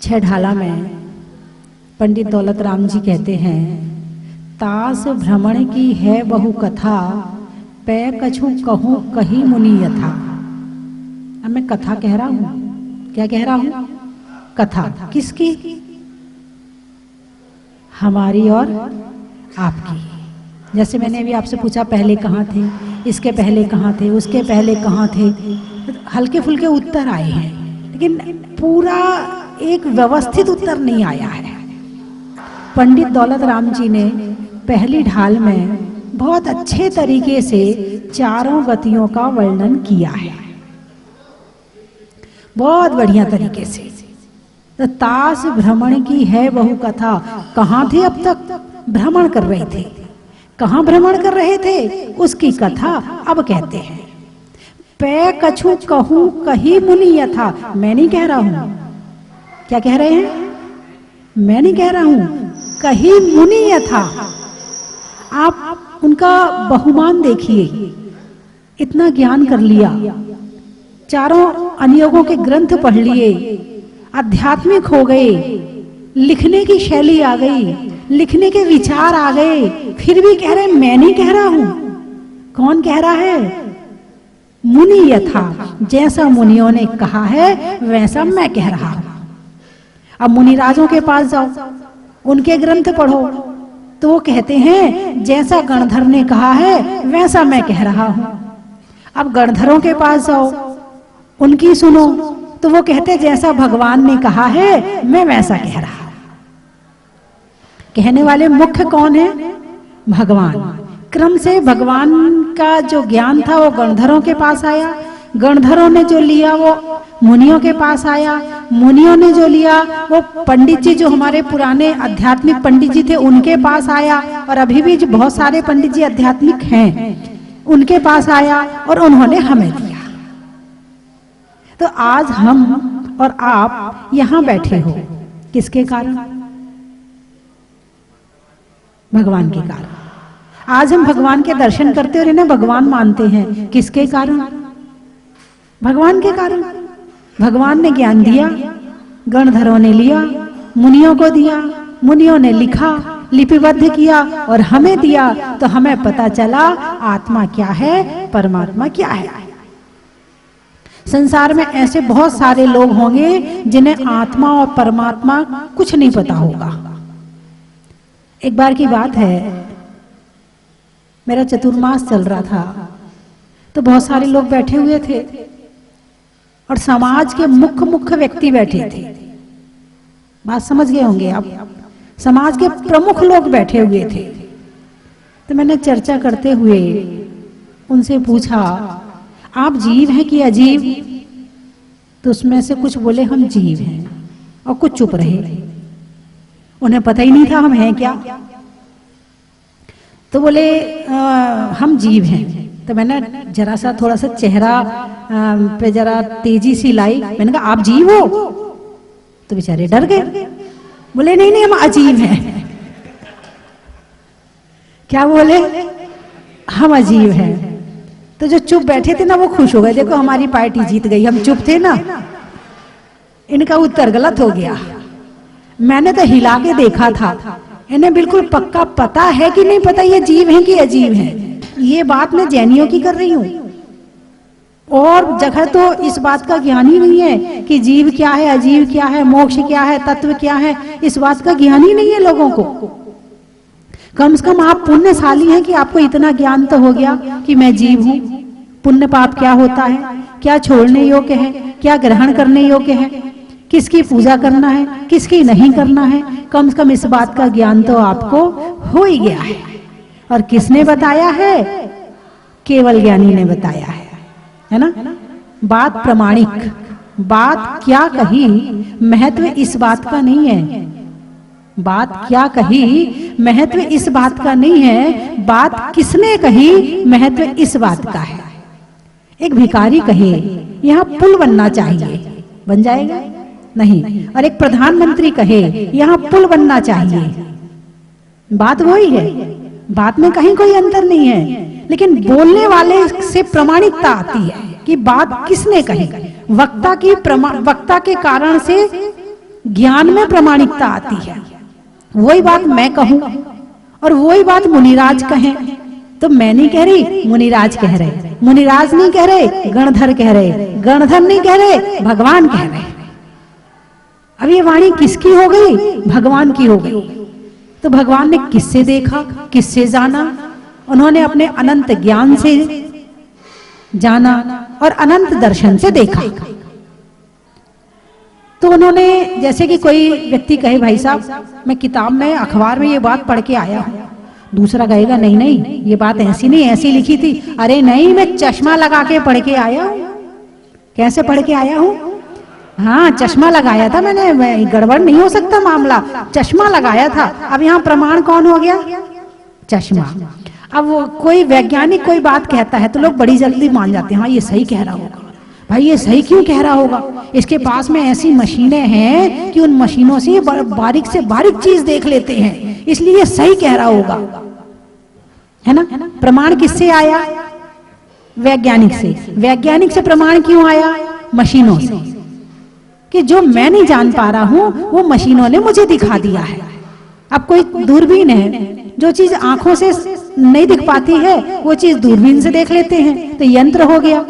छह ढाला में पंडित दौलत राम जी कहते हैं, तास भ्रमण की है बहु कथा, पै कछु कहूं कही मुनि यथा। अब मैं कथा कह रहा हूं, क्या कह रहा हूं? कथा। किसकी? हमारी और आपकी। जैसे मैंने अभी आपसे पूछा पहले कहाँ थे, इसके पहले कहाँ थे, उसके पहले कहाँ थे, हल्के फुल्के उत्तर आए हैं, लेकिन पूरा एक व्यवस्थित उत्तर नहीं आया है। पंडित दौलत राम जी ने पहली ढाल में बहुत अच्छे तरीके से चारों गतियों का वर्णन किया है, बहुत बढ़िया तरीके से। तो तास भ्रमण की है बहु कथा, कहाँ थे अब तक? भ्रमण कर रहे थे। कहाँ भ्रमण कर रहे थे? उसकी कथा अब कहते हैं। पै कछु कहूं कही मुनि यथा, मैं नहीं कह रहा हूं। क्या कह रहे हैं? मैं नहीं कह रहा हूं, कही मुनि यथा। आप उनका बहुमान देखिए, इतना ज्ञान कर लिया, चारों अनियोगों के ग्रंथ पढ़ लिए, आध्यात्मिक हो गए, लिखने की शैली आ गई, लिखने के विचार आ गए, फिर भी कह रहे मैं नहीं कह रहा हूं। कौन कह रहा है? मुनि यथा, जैसा मुनियों ने कहा है वैसा मैं कह रहा हूं। अब मुनिराजों के पास जाओ, उनके ग्रंथ पढ़ो, तो वो कहते हैं जैसा गणधर ने कहा है वैसा मैं कह रहा हूं। अब गणधरों के पास जाओ, उनकी सुनो, तो वो कहते जैसा भगवान ने कहा है मैं वैसा कह रहा हूं। कहने वाले मुख्य कौन है? भगवान। क्रम से भगवान का जो ज्ञान था वो गणधरों के पास आया, गणधरों ने जो लिया वो मुनियों के पास आया, मुनियों ने जो लिया वो पंडित जी, जो हमारे पुराने आध्यात्मिक पंडित जी थे उनके पास आया, और अभी भी जो बहुत सारे पंडित जी आध्यात्मिक हैं उनके पास आया, और उन्होंने हमें दिया। तो आज हम और आप यहां बैठे हो, किसके कारण? भगवान के कारण। आज हम भगवान के दर्शन करते और इन्हें भगवान मानते हैं, किसके कारण? भगवान के कारण। भगवान ने ज्ञान दिया, गणधरों ने लिया, मुनियों को दिया, मुनियों ने लिखा, लिपिबद्ध किया और हमें दिया, तो हमें पता चला आत्मा क्या है, परमात्मा क्या है। संसार में ऐसे बहुत सारे लोग होंगे जिन्हें आत्मा और परमात्मा कुछ नहीं पता होगा। एक बार की बात है, मेरा चतुर्मास चल रहा था, तो बहुत सारे लोग बैठे हुए थे और समाज के मुख्य व्यक्ति बैठे थे। बात समझ गए होंगे आप? समाज के प्रमुख लोग बैठे हुए थे। तो मैंने चर्चा करते हुए उनसे पूछा, आप जीव हैं कि अजीव? तो उसमें से कुछ बोले हम जीव हैं, और कुछ चुप रहे, उन्हें पता ही नहीं था हम हैं क्या। तो बोले हम जीव हैं। तो मैंने जरा सा थोड़ा सा चेहरा पे जरा तेजी सी लाई, मैंने कहा आप जीव हो? तो बेचारे डर गए, बोले नहीं नहीं हम अजीब हैं। क्या बोले? हम अजीब हैं। तो जो चुप बैठे थे ना वो खुश हो गए, देखो हमारी पार्टी जीत गई, हम चुप थे ना। इनका उत्तर गलत हो गया। मैंने तो हिला के देखा था, इन्हें बिल्कुल पक्का पता है कि नहीं पता ये जीव हैं कि अजीब हैं। ये बात मैं जैनियों की कर रही हूं, और जगह तो इस बात का ज्ञान ही नहीं है कि जीव क्या है, अजीब क्या है, मोक्ष क्या है, तत्व क्या है, इस बात का ज्ञान ही नहीं है लोगों को। कम से कम आप पुण्यशाली हैं कि आपको इतना ज्ञान तो हो गया कि मैं जीव हूं, पुण्य पाप क्या होता है, क्या छोड़ने योग्य है, क्या ग्रहण करने योग्य है, किसकी पूजा करना है, किसकी नहीं करना है। कम से कम इस बात का ज्ञान तो आपको हो ही गया है। और किसने बताया है? केवल ज्ञानी ने बताया है ना। बात प्रमाणिक, बात क्या कही महत्व इस बात का नहीं है, बात क्या कही महत्व इस बात का नहीं है, बात किसने कही महत्व इस बात का है। एक भिखारी कहे यहाँ पुल बनना चाहिए, बन जाएगा? नहीं। और एक प्रधानमंत्री कहे यहाँ पुल बनना चाहिए, बात वही है, बात में कहीं कोई अंतर नहीं है, लेकिन बोलने वाले से प्रमाणिकता आती है कि बात किसने कही। वक्ता के कारण से ज्ञान में प्रमाणिकता आती है। वही बात मैं कहूं और वही बात मुनिराज कहें, तो मैं नहीं कह रही, मुनिराज कह रहे, मुनिराज नहीं कह रहे, गणधर कह रहे, गणधर नहीं कह रहे, भगवान कह रहे। अब ये वाणी किसकी हो गई? भगवान की हो गई। तो भगवान ने किससे देखा, किससे जाना? उन्होंने अपने अनंत ज्ञान से जाना और अनंत दर्शन से देखा। तो उन्होंने, जैसे कि कोई व्यक्ति कहे भाई साहब मैं किताब में अखबार में ये बात पढ़ के आया हूं, दूसरा कहेगा नहीं नहीं ये बात ऐसी नहीं, ऐसी लिखी थी। अरे नहीं, मैं चश्मा लगा के पढ़ के आया हूं। कैसे पढ़ के आया हूं? हाँ, चश्मा लगाया था मैंने, गड़बड़ नहीं हो सकता मामला, चश्मा लगाया था। अब यहाँ प्रमाण कौन हो गया? चश्मा। अब वो कोई वैज्ञानिक कोई बात कहता है तो लोग बड़ी जल्दी मान जाते हैं, हाँ ये सही कह रहा होगा। भाई ये सही क्यों कह रहा होगा? इसके पास में ऐसी मशीनें हैं कि उन मशीनों से बारीक से बारीक चीज देख लेते हैं, इसलिए ये सही कह रहा होगा, है ना? प्रमाण किससे आया? वैज्ञानिक से। वैज्ञानिक से प्रमाण क्यों आया? मशीनों से, कि जो मैं नहीं जान पा रहा हूं वो मशीनों ने मुझे दिखा दिया है। अब कोई दूरबीन है, जो चीज आंखों से नहीं दिख पाती है वो चीज दूरबीन से देख लेते हैं, तो यंत्र हो गया।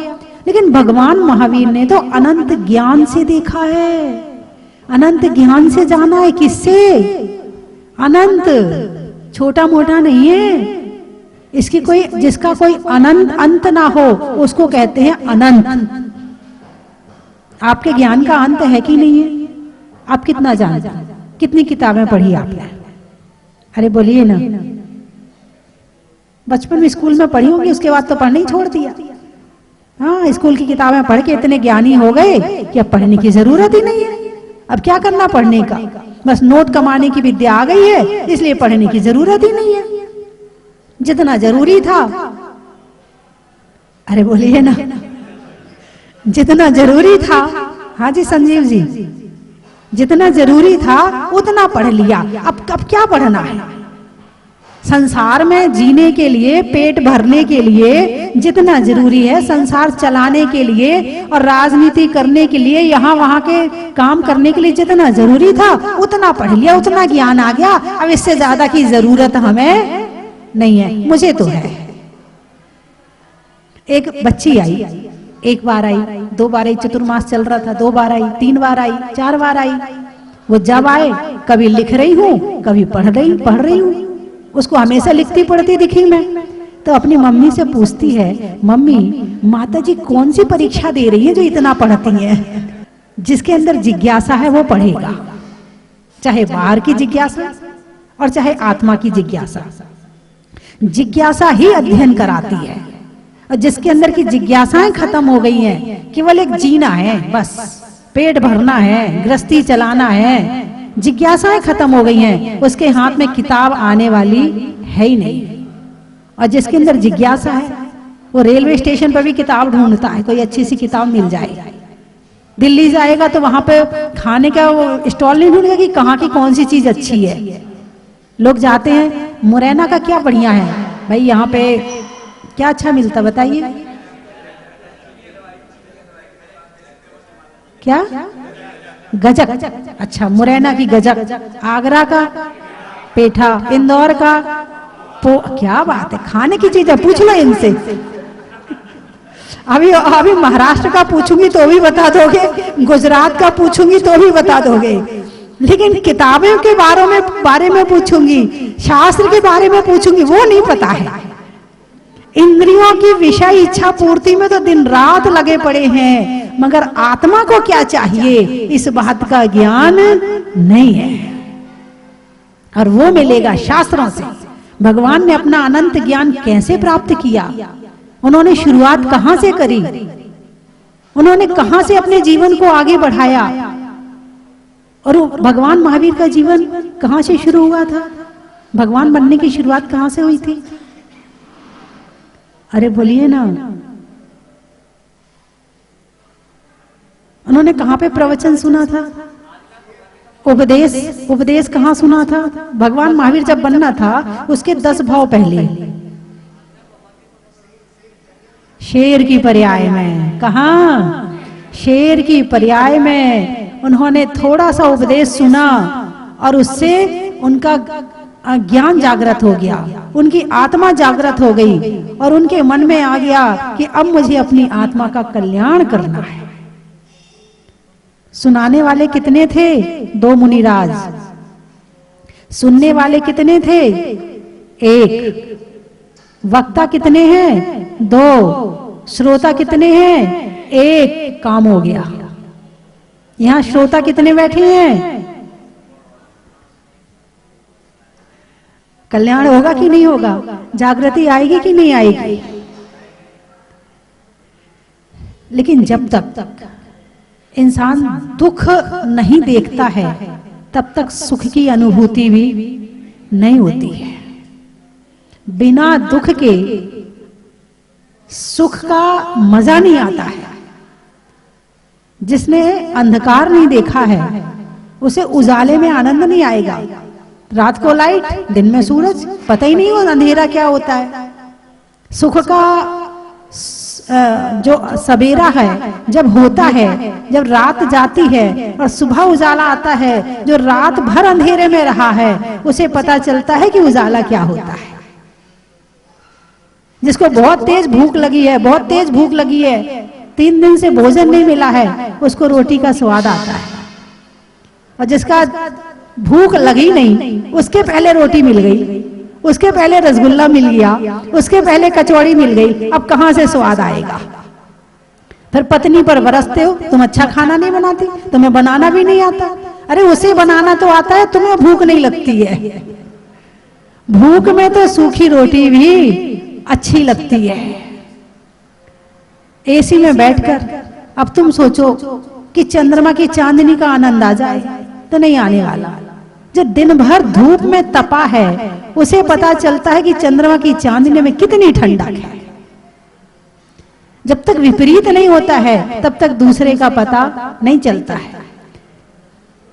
लेकिन भगवान महावीर ने तो अनंत ज्ञान से देखा है, अनंत ज्ञान से जाना है। किससे? अनंत, छोटा मोटा नहीं है। इसकी कोई, जिसका कोई अनंत अंत ना हो उसको कहते हैं अनंत। आपके ज्ञान का अंत है कि नहीं है? आप कितना जानते हैं? कितनी किताबें पढ़ी आपने? अरे बोलिए ना। बचपन में स्कूल में पढ़ी होंगी, उसके बाद तो पढ़ना ही छोड़ दिया। हाँ, स्कूल की किताबें पढ़ के इतने ज्ञानी हो गए कि अब पढ़ने की जरूरत ही नहीं है। अब क्या करना पढ़ने का? बस नोट कमाने की विद्या आ गई है, इसलिए पढ़ने की जरूरत ही नहीं है। जितना जरूरी था, अरे बोलिए ना, जितना जरूरी था, हाँ जी संजीव जी, जितना जरूरी था उतना पढ़ लिया। अब क्या पढ़ना है? संसार में जीने के लिए, पेट भरने के लिए जितना जरूरी है, संसार चलाने के लिए और राजनीति करने के लिए, यहाँ वहां के काम करने के लिए जितना जरूरी था उतना पढ़ लिया, उतना ज्ञान आ गया। अब इससे ज्यादा की जरूरत हमें नहीं है। मुझे तो है। एक बच्ची आई, एक बार आई, दो बार आई, चतुर्मास चल रहा था, 2 बार आई, 3 बार आई, 4 बार आई। वो जब आए, कभी लिख रही हूँ, कभी पढ़ रही हूँ। उसको हमेशा लिखती पढ़ती दिखी मैं। तो अपनी मम्मी से पूछती है, मम्मी माता जी कौन सी परीक्षा दे रही है जो इतना पढ़ती है? जिसके अंदर जिज्ञासा है वो पढ़ेगा, चाहे बाहर की जिज्ञासा और चाहे आत्मा की जिज्ञासा। जिज्ञासा ही अध्ययन कराती है। और जिसके अंदर की जिज्ञासाएं खत्म हो गई हैं, केवल एक जीना है, बस पेट भरना है, गृहस्थी चलाना है, जिज्ञासाएं खत्म हो गई हैं, उसके हाथ में किताब आने वाली है ही नहीं। और जिसके अंदर जिज्ञासा है वो रेलवे स्टेशन पर भी किताब ढूंढता है, कोई अच्छी सी किताब मिल जाए। दिल्ली जाएगा तो वहां पे खाने का वो स्टॉल नहीं ढूंढेगा कि कहाँ की कौन सी चीज अच्छी है। लोग जाते हैं, मुरैना का क्या बढ़िया है भाई, यहाँ पे क्या अच्छा मिलता बताइए? क्या? गजक। अच्छा, मुरैना की गजक, आगरा का पेठा, इंदौर का क्या बात है, खाने की चीज है। पूछ लो इनसे। अभी महाराष्ट्र का पूछूंगी तो भी बता दोगे, गुजरात का पूछूंगी तो भी बता दोगे, लेकिन किताबों के बारे में पूछूंगी, शास्त्र के बारे में पूछूंगी, वो नहीं पता है। इंद्रियों की विषय इच्छा पूर्ति में तो दिन रात लगे पड़े हैं, मगर आत्मा को क्या चाहिए इस बात का ज्ञान नहीं है। और वो मिलेगा शास्त्रों से। भगवान ने अपना अनंत ज्ञान कैसे प्राप्त किया? उन्होंने शुरुआत कहां से करी? उन्होंने कहां से अपने जीवन को आगे बढ़ाया? और भगवान महावीर का जीवन कहां से शुरू हुआ था? भगवान बनने की शुरुआत कहां से हुई थी? अरे बोलिए ना। उन्होंने कहां पे प्रवचन सुना था? उपदेश कहाँ सुना था? भगवान महावीर जब बनना था उसके 10 भाव पहले, शेर की पर्याय में, कहाँ? शेर की पर्याय में उन्होंने थोड़ा सा उपदेश सुना और उससे उनका ज्ञान जागृत हो गया, उनकी आत्मा जागृत हो गई और उनके मन में आ गया कि अब मुझे अपनी आत्मा का कल्याण करना है। सुनाने वाले कितने थे? 2 मुनिराज। सुनने वाले कितने थे? 1। वक्ता कितने हैं? 2। श्रोता कितने हैं? 1। काम हो गया। यहां श्रोता कितने बैठे हैं? कल्याण होगा कि नहीं होगा? जागृति आएगी कि नहीं आएगी? लेकिन जब तक इंसान दुख नहीं देखता है तब तक सुख की अनुभूति भी नहीं होती है। बिना दुख के सुख का मजा नहीं आता है। जिसने अंधकार नहीं देखा है उसे उजाले में आनंद नहीं आएगा। रात को लाइट, दिन में सूरज, पता ही नहीं हो अंधेरा क्या होता है। सुख का जो सवेरा है जब होता है, जब रात जाती है और सुबह उजाला आता है, जो रात भर अंधेरे में रहा है उसे पता चलता है कि उजाला क्या होता है। जिसको बहुत तेज भूख लगी है, बहुत तेज भूख लगी है, 3 दिन से भोजन नहीं मिला है, उसको रोटी का स्वाद आता है। और जिसका भूख लगी नहीं, उसके पहले रोटी मिल गई, उसके पहले रसगुल्ला मिल गया, उसके पहले कचौड़ी मिल गई, अब कहां से स्वाद आएगा? फिर पत्नी पर बरसते हो, तुम अच्छा खाना नहीं बनाती, तुम्हें बनाना भी नहीं आता। अरे उसे बनाना तो आता है, तुम्हें भूख नहीं लगती है। भूख में तो सूखी रोटी भी अच्छी लगती है। एसी में बैठकर अब तुम सोचो कि चंद्रमा की चांदनी का आनंद आ जाए, तो नहीं आने वाला। जो दिन भर धूप में तपा है उसे पता चलता है कि चंद्रमा की चांदनी में कितनी ठंडक है। जब तक विपरीत नहीं होता है तब तक दूसरे का पता नहीं चलता है।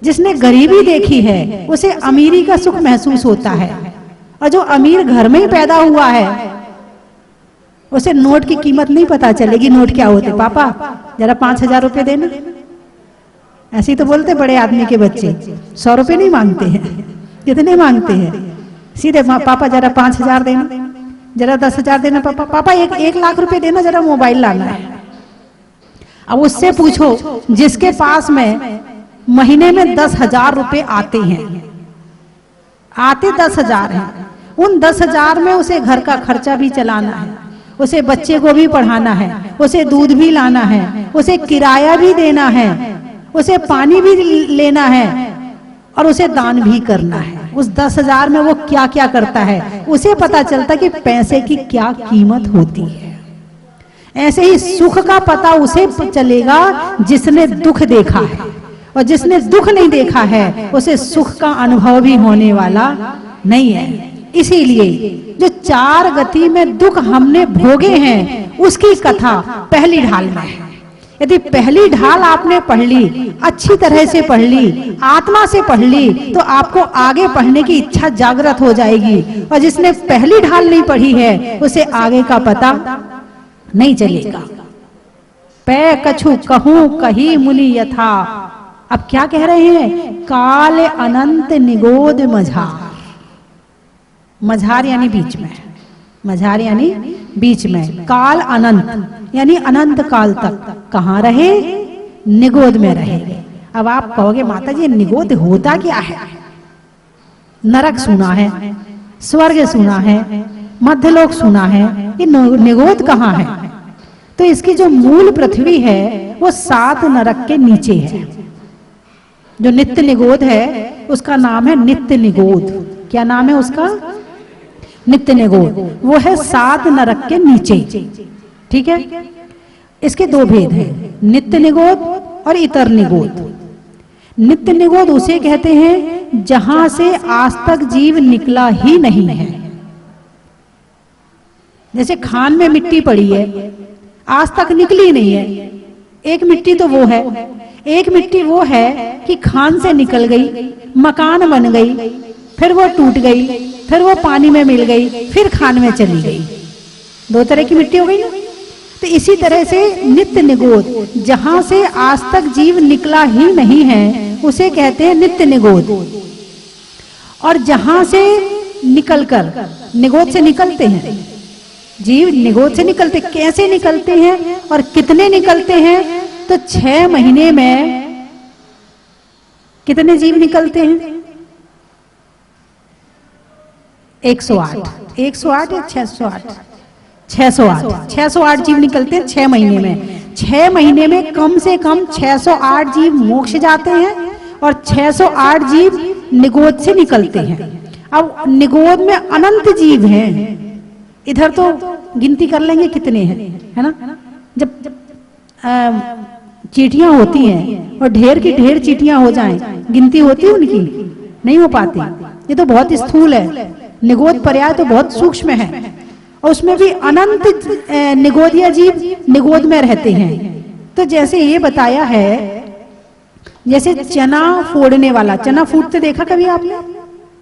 जिसने गरीबी देखी है उसे अमीरी का सुख महसूस होता है, और जो अमीर घर में ही पैदा हुआ है उसे नोट की कीमत नहीं पता चलेगी। नोट क्या होते? पापा जरा 5000 रुपए देना। ऐसे ही तो बोलते बड़े आदमी के बच्चे। 100 रुपए नहीं मांगते हैं। कितने मांगते हैं? सीधे पापा जरा 5000 देना, जरा 10,000 देना, पापा पापा 1 लाख रुपए देना, जरा मोबाइल लाना है। अब उससे पूछो जिसके पास में महीने में 10,000 रुपए आते हैं, आते 10,000 हैं, उन 10,000 में उसे घर का खर्चा भी चलाना है, उसे बच्चे को भी पढ़ाना है, उसे दूध भी लाना है, उसे किराया भी देना है, उसे पानी भी लेना है और उसे दान भी करना है। उस 10,000 में वो क्या क्या करता है उसे पता चलता कि पैसे की क्या कीमत होती है। ऐसे ही सुख का पता उसे चलेगा जिसने दुख देखा है, और जिसने दुख नहीं देखा है उसे सुख का अनुभव भी होने वाला नहीं है। इसीलिए जो 4 गति में दुख हमने भोगे हैं उसकी कथा पहली ढाल में है। यदि पहली ढाल आपने पढ़ ली, अच्छी तरह से पढ़ ली, आत्मा से पढ़ ली, तो आपको आगे पढ़ने की इच्छा जागृत हो जाएगी। और जिसने पहली ढाल नहीं पढ़ी है उसे आगे का पता नहीं चलेगा। पै कछु कहूं कही मुनि यथा। अब क्या कह रहे हैं? काल अनंत निगोद मझार। मझार यानी बीच में, मझार यानी बीच में। काल अनंत यानी अनंत काल तक कहाँ रहे? निगोद में रहे। अब आप कहोगे माता जी निगोद होता क्या है? नरक सुना है, स्वर्ग सुना है, मध्यलोक सुना है, ये निगोद कहाँ है? तो इसकी जो मूल पृथ्वी है वो 7 नरक के नीचे है। जो नित्य निगोद है उसका नाम है नित्य निगोद। क्या नाम है उसका? नित्य निगोद। वो है 7 नरक के नीचे। ठीक है, इसके 2 भेद हैं, नित्य निगोद और इतर निगोद। नित्य निगोद उसे कहते हैं जहां से आज तक जीव निकला ही नहीं है। जैसे खान में मिट्टी पड़ी है, आज तक निकली नहीं है, एक मिट्टी तो वो है। एक मिट्टी वो है कि खान से निकल गई, मकान बन गई, फिर वो टूट गई, फिर वो पानी में मिल गई, फिर खान में चली गई। दो तरह की मिट्टी हो गई ना। तो इसी तरह से नित्य निगोद, जहां से आज तक जीव निकला ही नहीं है उसे कहते हैं नित्य निगोद। और जहां से निकलकर, निगोद से निकलते हैं जीव, निगोद से निकलते, कैसे निकलते हैं और कितने निकलते हैं? तो 6 महीने में कितने जीव निकलते हैं? 108 या 608? 608 जीव निकलते हैं 6 महीने में। 6 महीने में कम से कम 608 जीव मोक्ष जाते हैं और 608 जीव निगोद से निकलते हैं। अब निगोद में अनंत जीव हैं, इधर तो गिनती कर लेंगे कितने हैं, है ना। जब चींटियां होती हैं और ढेर की ढेर चींटियां हो जाएं, गिनती होती है उनकी? नहीं हो पाती। ये तो बहुत स्थूल है। निगोद पर्याय तो बहुत सूक्ष्म है और उसमें भी अनंत निगोदिया जीव निगोद में रहते हैं। तो जैसे ये बताया है, जैसे चना फोड़ने वाला, चना फूटते देखा कभी आपने?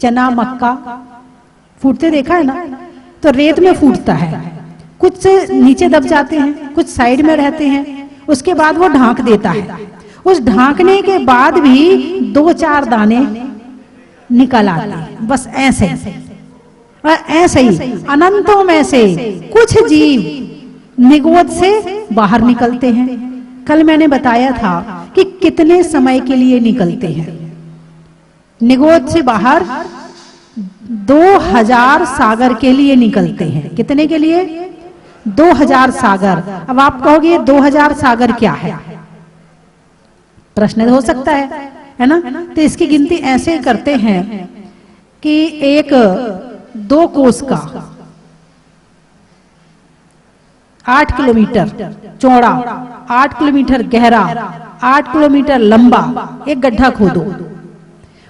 चना मक्का फूटते देखा है ना। तो रेत में फूटता है, कुछ से नीचे दब जाते हैं, कुछ साइड में रहते हैं, उसके बाद वो ढांक देता है। उस ढांकने के बाद भी 2-4 दाने निकल आते हैं, बस ऐसे। और ऐसे ही अनंतों में से कुछ जीव निगोद से बाहर निकलते हैं। कल मैंने बताया था कि कितने समय के लिए निकलते हैं निगोद से बाहर। 2000 सागर के लिए निकलते हैं। कितने के लिए? 2000 सागर। अब आप कहोगे 2000 सागर क्या है? प्रश्न हो सकता है ना। तो इसकी गिनती ऐसे करते हैं कि एक 2 कोस का 8 किलोमीटर चौड़ा, 8 किलोमीटर गहरा, 8 किलोमीटर लंबा एक गड्ढा खोदो।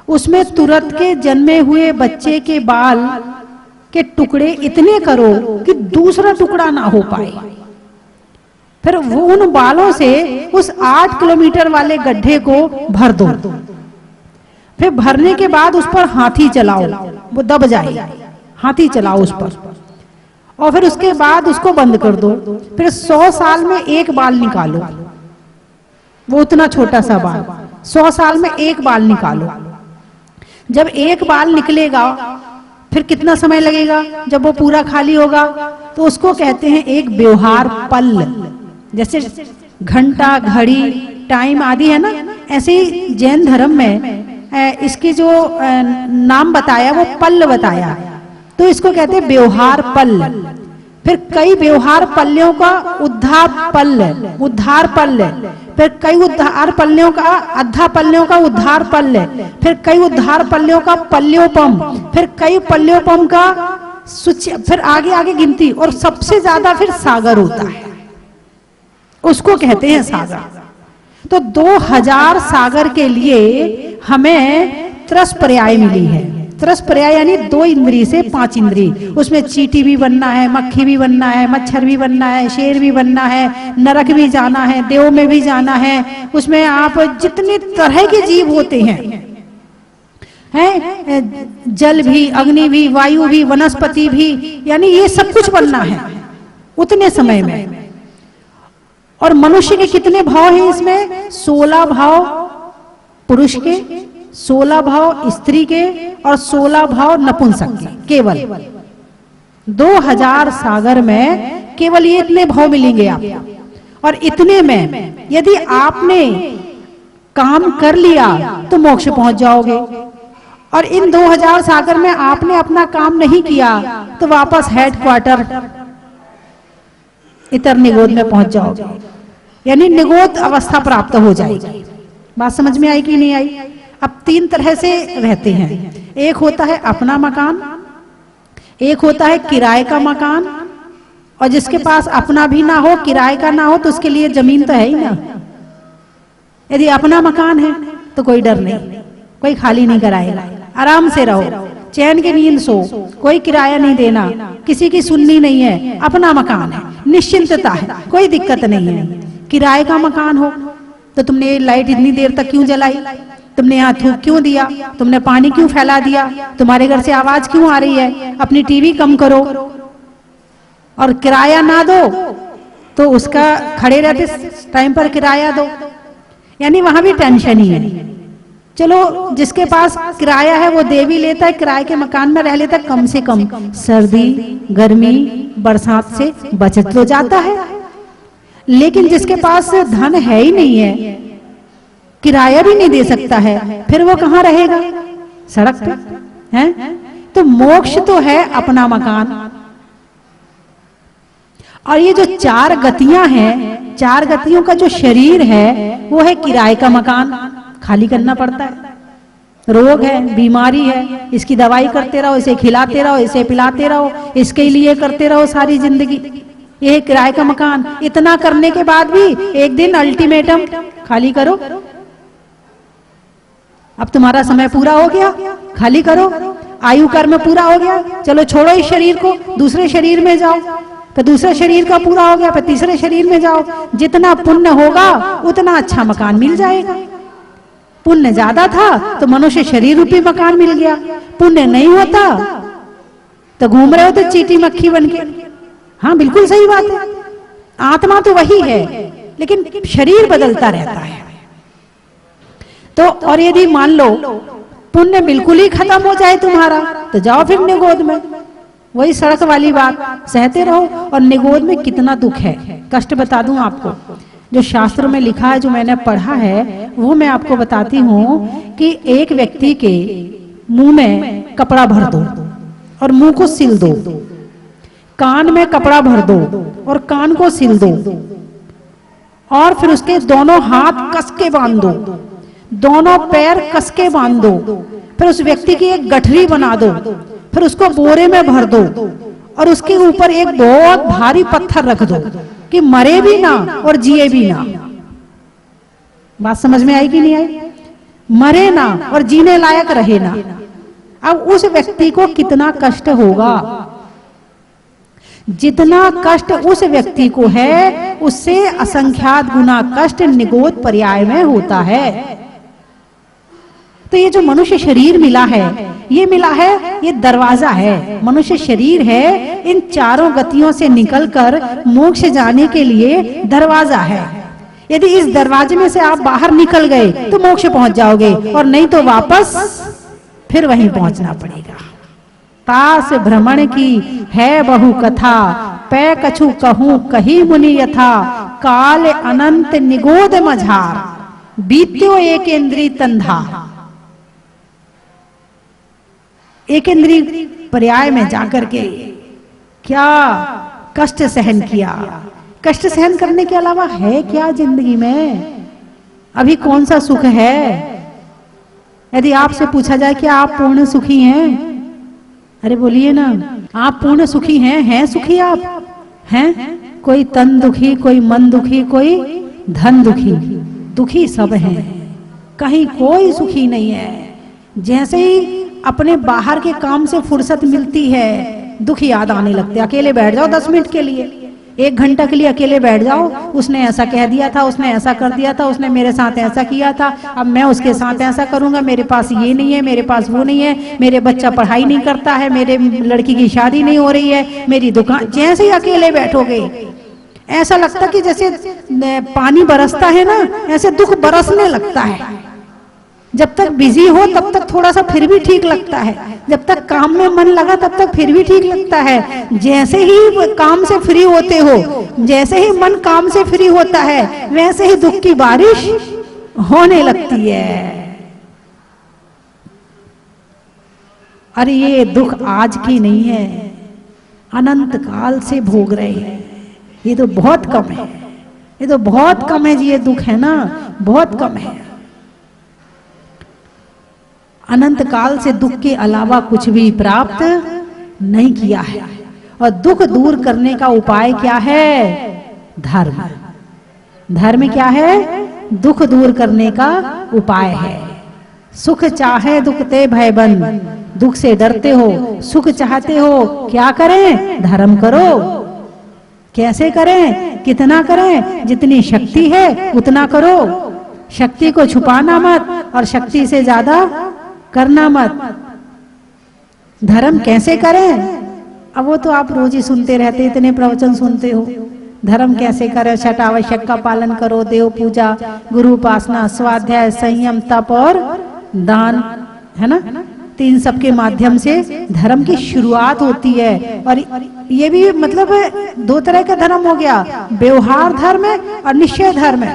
उसमें तुरंत के जन्मे हुए बच्चे के बाल के टुकड़े इतने करो कि दूसरा टुकड़ा ना हो पाए। फिर वो उन बालों से उस 8 किलोमीटर वाले गड्ढे को भर दो। फिर भरने के बाद उस पर हाथी चलाओ, वो दब जाए। हाथी चलाओ उस पर और फिर उसके बाद उसको बंद कर दो। फिर 100 साल में एक बाल निकालो, वो उतना छोटा सा बाल। 100 साल में एक बाल निकालो। जब एक बाल निकलेगा फिर कितना समय लगेगा? जब वो पूरा खाली होगा तो उसको कहते हैं एक व्यवहार पल। जैसे घंटा, घड़ी, टाइम आदि है ना, ऐसे ही जैन धर्म में इसकी जो नाम बताया वो पल बताया, तो इसको कहते हैं व्यवहार पल। फिर कई व्यवहार पल्यों का उद्धार पल, फिर कई उद्धार पल्यों का अद्धा पल्यों का उद्धार पल, फिर कई उद्धार पल्यों का पल्योपम, फिर कई पल्योपम का फिर आगे आगे गिनती। और सबसे ज्यादा फिर सागर होता है, उसको कहते हैं सागर। तो 2000 सागर के लिए हमें त्रस पर्याय मिली है। त्रस पर्याय यानी 2 इंद्री से 5 इंद्री। उसमें चींटी भी बनना है, मक्खी भी बनना है, मच्छर भी बनना है, शेर भी बनना है, नरक भी जाना है, देव में भी जाना है। उसमें आप जितने तरह के जीव होते हैं, जल भी, अग्नि भी, वायु भी, वनस्पति भी, यानी ये सब कुछ बनना है उतने समय में। और मनुष्य के कितने भाव हैं इसमें? 16 भाव पुरुष के, 16 भाव स्त्री के और 16 भाव नपुंसक के। केवल 2000 सागर में केवल ये इतने भाव मिलेंगे आपको। और इतने में यदि आपने काम कर लिया तो मोक्ष पहुंच जाओगे। और इन 2000 सागर में आपने अपना काम नहीं किया तो वापस हेडक्वार्टर इतर निगोद में पहुंच जाओगे, यानी निगोद अवस्था प्राप्त हो जाएगी। बात समझ में आई कि नहीं आई? अब 3 तरह से रहते हैं। एक होता है अपना मकान, एक होता है किराए का मकान, और जिसके पास अपना भी ना हो, किराए का ना हो, तो उसके लिए जमीन तो है ही ना। यदि अपना मकान है तो कोई डर नहीं, कोई खाली नहीं कराएगा, आराम से रहो, चैन की नींद सो, कोई किराया नहीं देना, किसी की सुननी नहीं है, अपना मकान है, निश्चिंतता है, कोई दिक्कत नहीं है। किराए का मकान हो तो तुमने ये लाइट इतनी देर तक क्यों जलाई, तुमने यहाँ थूक क्यों दिया, तुमने पानी क्यों फैला दिया, तुम्हारे घर से आवाज क्यों आ रही है, अपनी टीवी कम करो। और किराया ना दो तो उसका खड़े रहते टाइम पर किराया दो, यानी वहां भी टेंशन ही है। चलो जिसके पास किराया है वो दे भी लेता है, किराए के मकान में रह लेता है, कम से कम सर्दी गर्मी बरसात से बच तो जाता है। लेकिन जिसके पास धन है ही नहीं है, किराया भी नहीं दे सकता है, फिर वो कहाँ रहेगा, सड़क पे है। तो मोक्ष तो है अपना मकान। और ये जो चार गतियां हैं, चार गतियों का जो शरीर है वो है किराए का मकान, खाली करना पड़ता है। रोग है, बीमारी है, इसकी दवाई करते रहो, इसे खिलाते रहो, इसे पिलाते रहो, इसके लिए करते रहो सारी जिंदगी। ये है किराए का मकान। इतना करने के बाद भी एक दिन अल्टीमेटम, खाली करो, अब तुम्हारा समय पूरा हो गया, खाली करो, आयु कर्म पूरा हो गया, चलो छोड़ो इस शरीर को, दूसरे शरीर में जाओ। तो दूसरे शरीर का पूरा हो गया, फिर तीसरे शरीर में जाओ। जितना पुण्य होगा उतना अच्छा मकान मिल जाएगा। पुण्य ज्यादा था तो मनुष्य शरीर रूपी मकान मिल गया, पुण्य नहीं होता तो घूम रहे हो तो चींटी मक्खी बन के। हाँ बिल्कुल सही बात है, आत्मा तो वही है लेकिन शरीर बदलता रहता है। तो और यदि मान लो पुण्य बिल्कुल ही खत्म हो जाए तुम्हारा, तो जाओ फिर निगोद में, वही सड़क वाली बात, सहते रहो। और निगोद में कितना दुख है, कष्ट बता दूं आपको, जो शास्त्रों में लिखा है, जो मैंने पढ़ा है वो मैं आपको बताती हूँ कि एक व्यक्ति के मुंह में कपड़ा भर दो और मुंह को सिल दो, कान में कपड़ा भर दो और कान को सिल दो, और फिर उसके दोनों हाथ कस के बांध दो, दोनों पैर कस के बांध दो, फिर उस व्यक्ति की एक गठरी बना दो, फिर उसको बोरे में भर दो और उसके ऊपर एक बहुत भारी पत्थर रख दो कि मरे भी ना और जिए भी ना। बात समझ में आई कि नहीं आई? मरे ना और जीने लायक रहे ना। अब उस व्यक्ति को कितना कष्ट होगा, जितना कष्ट उस व्यक्ति को है उससे असंख्यात गुना कष्ट निगोद पर्याय में होता है। तो ये जो मनुष्य शरीर मिला है, ये मिला है, ये दरवाजा है, मनुष्य शरीर है, इन चारों गतियों से निकलकर मोक्ष जाने के लिए दरवाजा है। यदि इस दरवाजे में से आप बाहर निकल गए तो मोक्ष पहुंच जाओगे, और नहीं तो वापस फिर वहीं पहुंचना पड़ेगा। तास भ्रमण की है बहु कथा, पै कछु कहूं कही मुनि यथा, काल अनंत निगोद मझार, बीत्यो एक इंद्री तंधार। एक इंद्री पर्याय में जाकर के क्या कष्ट सहन किया। कष्ट सहन करने के अलावा है क्या जिंदगी में? अभी कौन सा सुख है? यदि आपसे पूछा जाए कि आप पूर्ण सुखी हैं, अरे बोलिए ना, आप पूर्ण सुखी हैं सुखी आप हैं? कोई तन दुखी, कोई मन दुखी, कोई धन दुखी, दुखी सब हैं, कहीं कोई सुखी नहीं है। जैसे ही अपने बाहर के काम से फुर्सत मिलती है दुख याद आने लगते। अकेले बैठ जाओ 10 मिनट के लिए, 1 घंटा के लिए अकेले बैठ जाओ, उसने ऐसा कह दिया था, उसने ऐसा कर दिया था, उसने मेरे साथ ऐसा किया था, अब मैं उसके साथ ऐसा करूंगा, मेरे पास ये नहीं है, मेरे पास वो नहीं है, मेरे बच्चा पढ़ाई नहीं करता है, मेरे लड़की की शादी नहीं हो रही है, मेरी दुकान। जैसे ही अकेले बैठोगे ऐसा लगता कि जैसे पानी बरसता है ना, ऐसे दुख बरसने लगता है। जब तक बिजी हो तब तक थोड़ा सा फिर भी ठीक लगता है, जब तक काम में मन लगा तब तक फिर भी ठीक लगता है। जैसे ही काम से फ्री होते हो, जैसे ही मन काम से फ्री होता है, वैसे ही दुख की बारिश होने लगती है। अरे ये दुख आज की नहीं है, अनंत काल से भोग रहे हैं। ये तो बहुत कम है, ये तो बहुत कम है जी, ये दुख है ना, बहुत कम है। अनंत काल से दुख के अलावा कुछ भी प्राप्त नहीं किया है। और दुख दूर करने का उपाय क्या है? धर्म। धर्म क्या है? दुख दूर करने का उपाय है। सुख चाहे दुख ते भय बन, दुख से डरते हो, सुख चाहते हो, क्या करें? धर्म करो। कैसे करें? कितना करें? जितनी शक्ति है उतना करो। शक्ति को छुपाना मत और शक्ति से ज्यादा करना मत। धर्म कैसे करें? अब वो तो आप रोज ही सुनते रहते, इतने प्रवचन सुनते हो। धर्म कैसे करें? छठ आवश्यक का पालन करो, देव पूजा, गुरु उपासना, स्वाध्याय, संयम, तप और दान, है ना। तीन सब के माध्यम से धर्म की शुरुआत होती है। और ये भी मतलब दो तरह का धर्म हो गया, व्यवहार धर्म और निश्चय धर्म।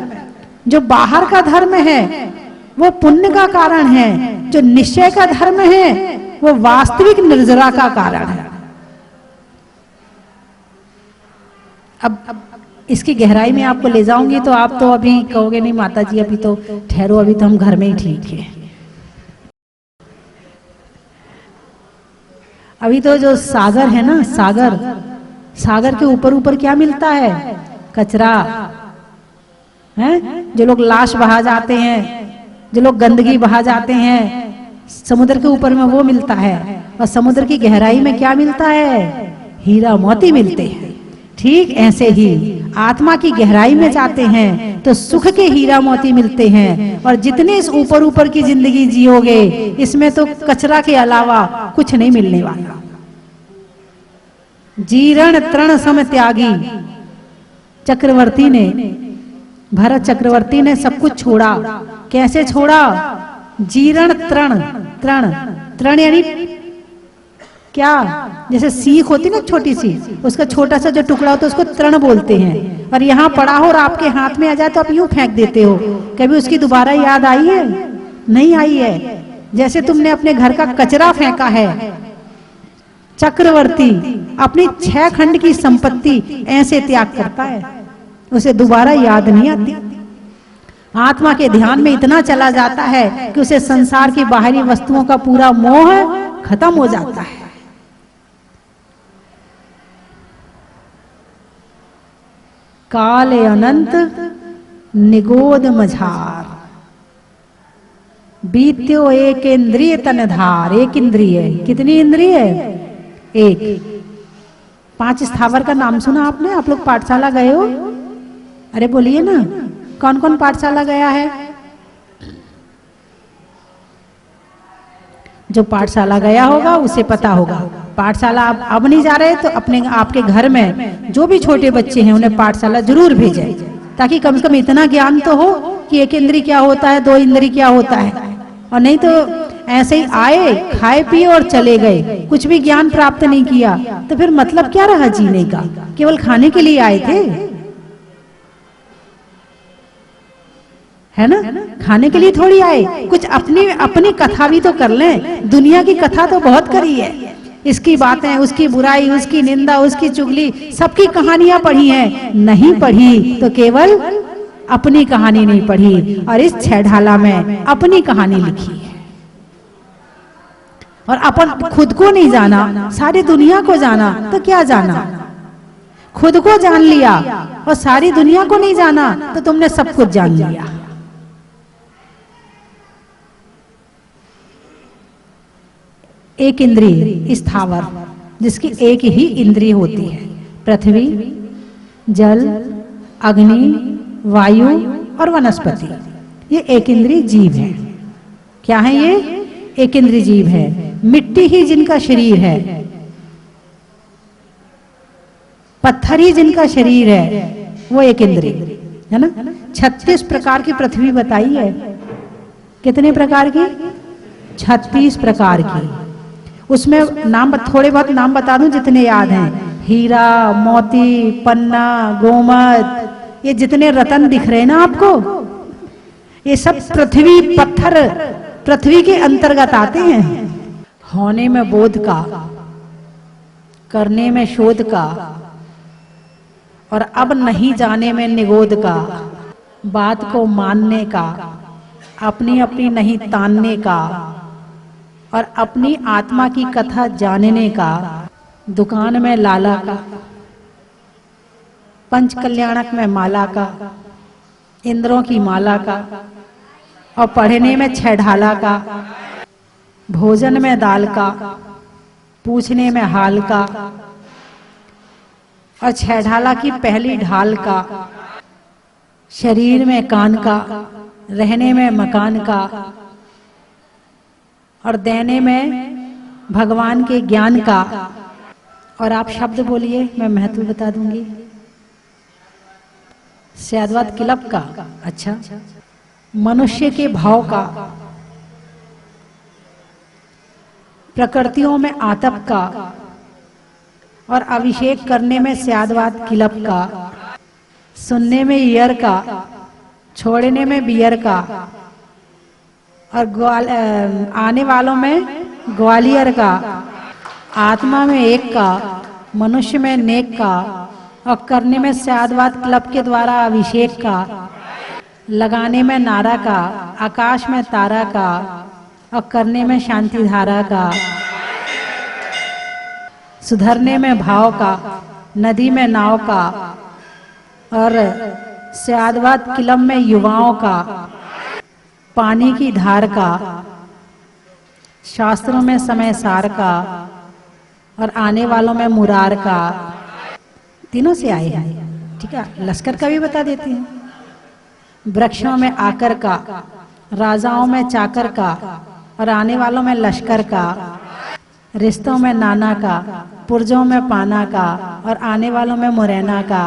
जो बाहर का धर्म है वो पुण्य का कारण है, जो निश्चय का धर्म है वो वास्तविक निर्जरा का कारण है। अब इसकी गहराई में आपको ले जाऊंगी तो आप तो अभी कहोगे नहीं माता जी अभी तो ठहरो, अभी तो हम घर में ही ठीक है। अभी तो जो सागर है ना, सागर, सागर के ऊपर ऊपर क्या मिलता है? कचरा है। जो लोग लाश बहा जाते हैं, जो लोग गंदगी बहा जाते हैं, समुद्र के ऊपर में वो मिलता है। और समुद्र की गहराई में क्या मिलता है? हीरा मोती मिलते हैं। ठीक ऐसे ही आत्मा की गहराई में जाते हैं तो सुख के हीरा मोती मिलते हैं। और जितने इस ऊपर ऊपर की जिंदगी जियोगे इसमें तो कचरा के अलावा कुछ नहीं मिलने वाला। जीर्ण तृण सम त्यागी, चक्रवर्ती ने, भरत चक्रवर्ती ने सब कुछ छोड़ा। कैसे छोड़ा? जीर्ण तृण, तृण, तृण यानी क्या? जैसे सीख होती ना छोटी सी, उसका छोटा सा जो टुकड़ा होता है उसको तृण बोलते हैं। और यहाँ पड़ा हो और आपके हाथ में आ जाए तो आप यूं फेंक देते हो। कभी उसकी दोबारा याद आई है? नहीं आई है। जैसे तुमने अपने घर का कचरा फेंका है। चक्रवर्ती अपनी 6 खंड की संपत्ति ऐसे त्याग करता है, उसे दोबारा याद नहीं आती। आत्मा के ध्यान में इतना चला जाता है कि उसे संसार की बाहरी वस्तुओं का पूरा मोह खत्म हो जाता है। काल अनंत निगोद मझार, बीत्यो एक इंद्रिय तनधार। एक इंद्रिय, कितनी इंद्रिय? एक। 5 स्थावर का नाम सुना आपने? आप लोग पाठशाला गए हो? अरे बोलिए ना, कौन कौन पाठशाला गया है? जो पाठशाला गया होगा उसे पता होगा। पाठशाला आप अब नहीं जा रहे तो अपने आपके घर में जो भी छोटे बच्चे हैं उन्हें पाठशाला जरूर भेजें, ताकि कम से कम इतना ज्ञान तो हो कि एक इंद्री क्या होता है, 2 इंद्री क्या होता है। और नहीं तो ऐसे ही आए, खाए पिए और चले गए, कुछ भी ज्ञान प्राप्त नहीं किया, तो फिर मतलब क्या रहा जीने का? केवल खाने के लिए आए थे, है ना? खाने के लिए थोड़ी आए। कुछ अपनी अपनी कथा भी तो कर लें। दुनिया की कथा तो बहुत करी है, इसकी बातें, उसकी बुराई, उसकी निंदा, उसकी चुगली, सबकी कहानियां पढ़ी हैं। नहीं पढ़ी तो केवल अपनी कहानी नहीं पढ़ी। और इस 6 ढाला में अपनी कहानी लिखी है। और अपन खुद को नहीं जाना, सारी दुनिया को जाना तो क्या जाना? खुद को जान लिया और सारी दुनिया को नहीं जाना तो तुमने सब कुछ जान लिया। एक इंद्रिय स्थावर, जिसकी एक ही इंद्रिय होती है। पृथ्वी, जल, अग्नि, वायु और वनस्पति, ये एक इंद्रिय जीव है। क्या है ये? एक इंद्रिय जीव है। मिट्टी ही जिनका शरीर है, पत्थर ही जिनका शरीर है, वो एक इंद्रिय है ना। 36 प्रकार की पृथ्वी बताई है। कितने प्रकार की? 36 प्रकार की। उसमें नाम थोड़े बहुत नाम बता दूं जितने याद हैं। हीरा, मोती, पन्ना, गोमत, ये जितने रतन दिख रहे हैं ना आपको, ये सब पृथ्वी, पत्थर, पृथ्वी के अंतर्गत आते हैं। होने में बोध का, करने में शोध का, और अब नहीं जाने में निगोद का, बात को मानने का, अपनी अपनी नहीं तानने का, और अपनी आत्मा की कथा जानने का। दुकान में लाला का, पंच कल्याणक में माला का, इंद्रों की माला का, और पढ़ने में 6 ढाला का, भोजन में दाल का, पूछने में हाल का, और 6 ढाला की पहली ढाल का, शरीर में कान का, रहने में मकान का और देने में भगवान के ज्ञान का। और आप शब्द बोलिए, मैं महत्व बता दूंगी। स्याद्वात किलप का, अच्छा, मनुष्य के भाव का, प्रकृतियों में आतप का और अभिषेक करने में स्याद्वात किलप का, सुनने में ईयर का, छोड़ने में बियर का और आने वालों में ग्वालियर का, आत्मा में एक का, मनुष्य में नेक का और करने में स्याद्वात क्लब के द्वारा अभिषेक का, लगाने में नारा का, आकाश में तारा का और करने में शांति धारा का, सुधरने में भाव का, नदी में नाव का और स्याद्वात किलम में युवाओं का, पानी की धार का, शास्त्रों में समय सार का और आने वालों में मुरार का। तीनों से आए हैं, ठीक है। लश्कर का भी बता देते हैं। वृक्षों में आकर का, राजाओं में चाकर का और आने वालों में लश्कर का, रिश्तों में नाना का, पुर्जों में पाना का और आने वालों में मुरैना का।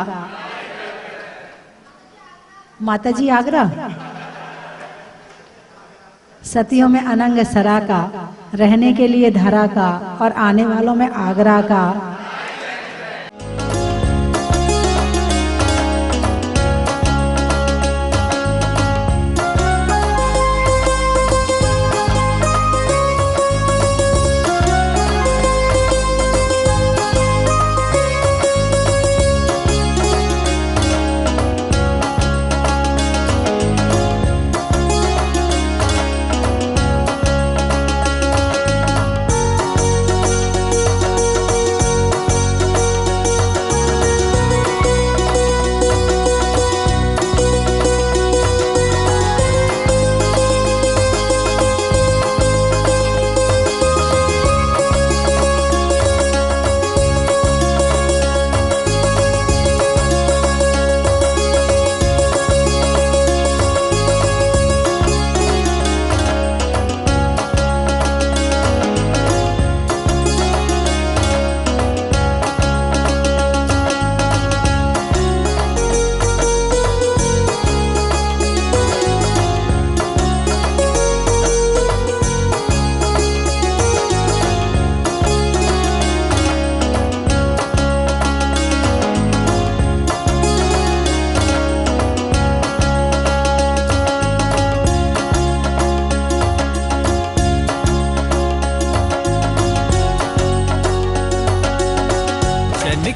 माताजी आगरा, सतियों में अनंग सरा का, रहने के लिए धरा का और आने वालों में आगरा का।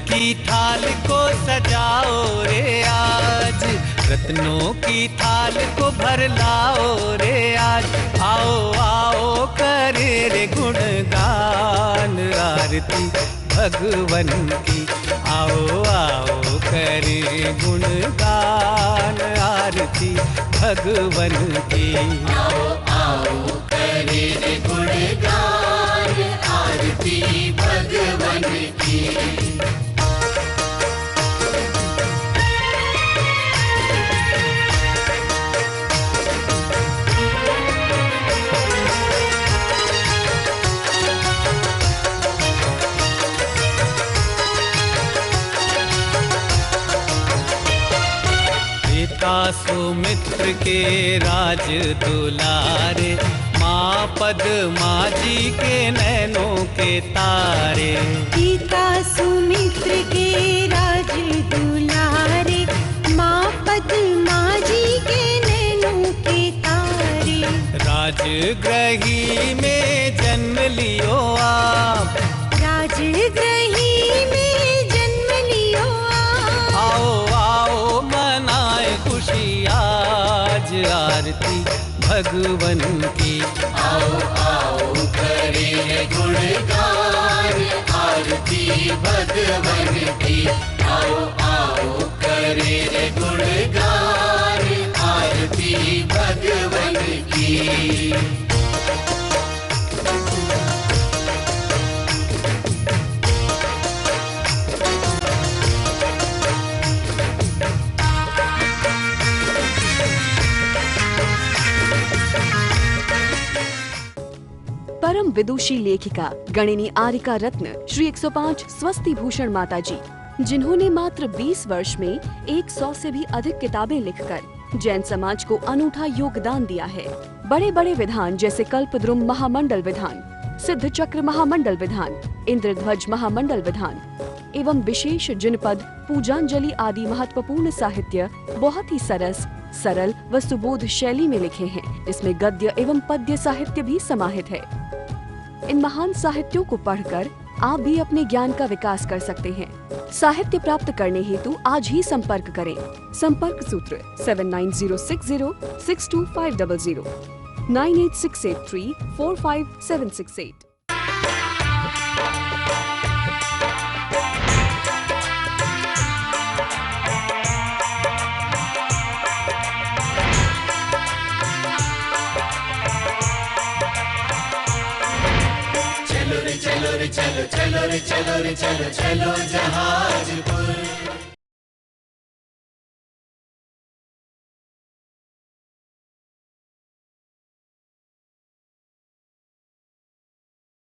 की थाल को सजाओ रे आज, रत्नों की थाल को भर लाओ रे आज। आओ आओ करे रे गुणगान आरती भगवन की, आओ आओ करे गुणगान आरती भगवन की। आओ आओ करे रे गुणगान आरती भगवन की। पिता सुमित्र के राज दुलारे, माँ पद्मा जी के नैनों के तारे। पिता सुमित्र के राज दुलारे, माँ पद्मा जी के नैनों के तारे। राजगृही में जन्म लियो आप, राजगृही में जन्म लियो आप। आओ आओ मनाए खुशी आज आरती भगवन की। आओ आओ करे रे गुणगान आरती भगवन की। आओ आओ करे रे गुणगान आरती भगवन की। परम विदुषी लेखिका गणिनी आरिका रत्न श्री 105 स्वस्ति भूषण माता जी, जिन्होंने मात्र 20 वर्ष में 100 से भी अधिक किताबें लिखकर जैन समाज को अनूठा योगदान दिया है। बड़े बड़े विधान जैसे कल्पद्रुम महामंडल विधान, सिद्ध चक्र महामंडल विधान, इंद्रध्वज महामंडल विधान एवं विशेष जिनपद, पूजांजलि आदि महत्वपूर्ण साहित्य बहुत ही सरस, सरल व सुबोध शैली में लिखे हैं, जिसमें गद्य एवं पद्य साहित्य भी समाहित है। इन महान साहित्यों को पढ़कर आप भी अपने ज्ञान का विकास कर सकते हैं। साहित्य प्राप्त करने हेतु आज ही संपर्क करें। संपर्क सूत्र 7906062500 9868345768। चलो रे चलो चलो चलो रे चलो चलो जहाँ